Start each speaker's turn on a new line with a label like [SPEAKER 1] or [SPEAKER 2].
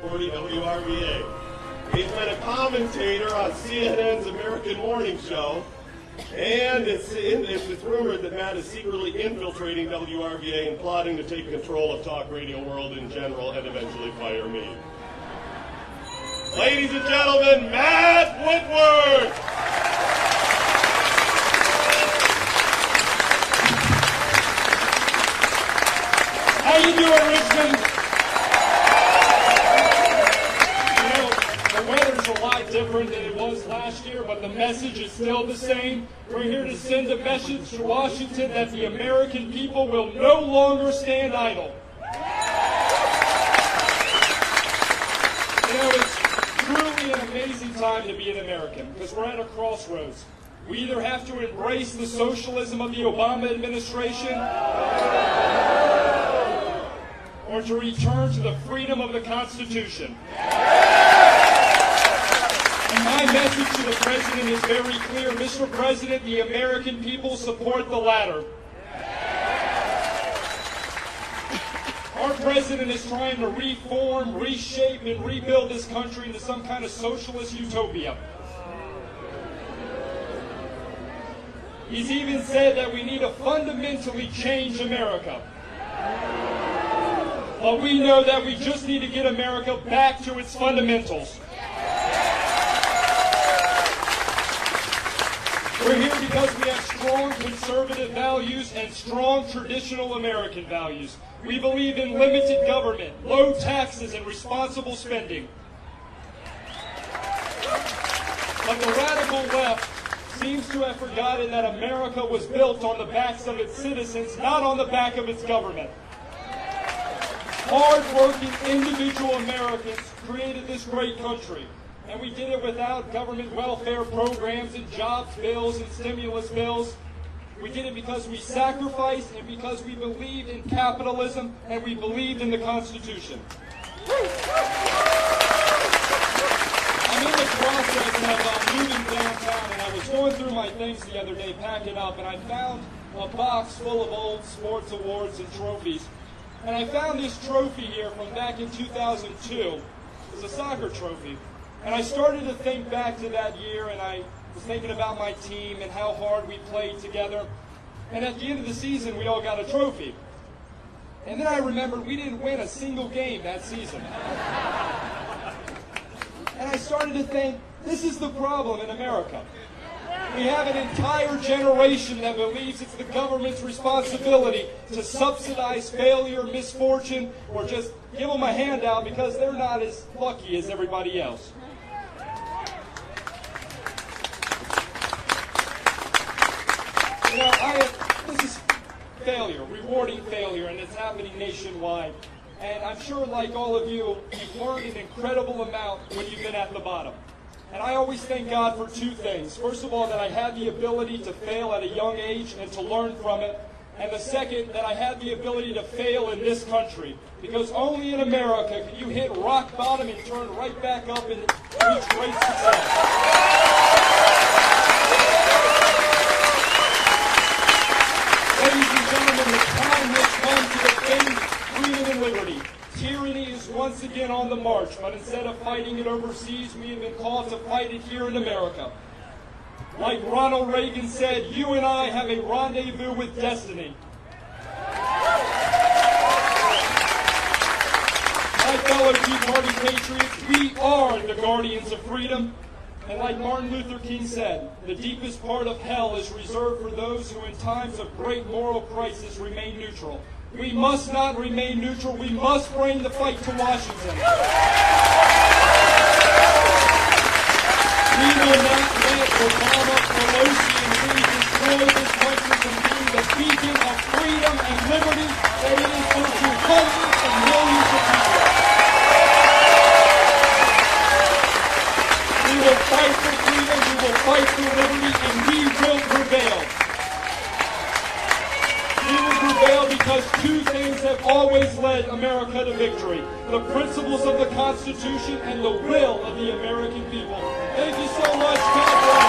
[SPEAKER 1] 640 WRVA. He's been a commentator on CNN's American Morning Show, and it's rumored that Matt is secretly infiltrating WRVA and plotting to take control of talk radio world in general and eventually fire me. Ladies and gentlemen, Matt Woodward!
[SPEAKER 2] How you doing, Richmond? You know, the weather's a lot different than it was last year, but the message is still the same. We're here to send a message to Washington that the American people will no longer stand idle. You know, it's truly an amazing time to be an American, because we're at a crossroads. We either have to embrace the socialism of the Obama administration, or to return to the freedom of the Constitution. And my message to the President is very clear. Mr. President, the American people support the latter. Our President is trying to reform, reshape, and rebuild this country into some kind of socialist utopia. He's even said that we need to fundamentally change America. But we know that we just need to get America back to its fundamentals. We're here because we have strong conservative values and strong traditional American values. We believe in limited government, low taxes, and responsible spending. But the radical left seems to have forgotten that America was built on the backs of its citizens, not on the back of its government. Hard-working individual Americans created this great country, and we did it without government welfare programs and jobs bills and stimulus bills. We did it because we sacrificed and because we believed in capitalism and we believed in the Constitution. I'm in the process of moving downtown, and I was going through my things the other day, packing up, and I found a box full of old sports awards and trophies. And I found this trophy here from back in 2002. It's a soccer trophy. And I started to think back to that year, and I was thinking about my team and how hard we played together. And at the end of the season, we all got a trophy. And then I remembered we didn't win a single game that season. And I started to think, this is the problem in America. We have an entire generation that believes it's the government's responsibility to subsidize failure, misfortune, or just give them a handout because they're not as lucky as everybody else. You know, this is failure, rewarding failure, and it's happening nationwide. And I'm sure, like all of you, you've learned an incredible amount when you've been at the bottom. And I always thank God for two things. First of all, that I had the ability to fail at a young age and to learn from it. And the second, that I had the ability to fail in this country. Because only in America can you hit rock bottom and turn right back up and reach great success. Ladies and gentlemen, the time has come to defend freedom and liberty. Tyranny is once again on the march, but instead of fighting it overseas, we have been called to fight it here in America. Like Ronald Reagan said, you and I have a rendezvous with destiny. My fellow Tea Party patriots, we are the guardians of freedom. And like Martin Luther King said, the deepest part of hell is reserved for those who in times of great moral crisis remain neutral. We must not remain neutral. We must bring the fight to Washington. We will not let Obama, Pelosi, and Lee destroy this country from being the beacon of freedom and liberty that it is for to hundreds of millions of people. We will fight for freedom, we will fight for liberty, and we will prevail. We will prevail because two things have always led America to victory: the principles of the Constitution and the will of the American people. Thank you so much. God bless.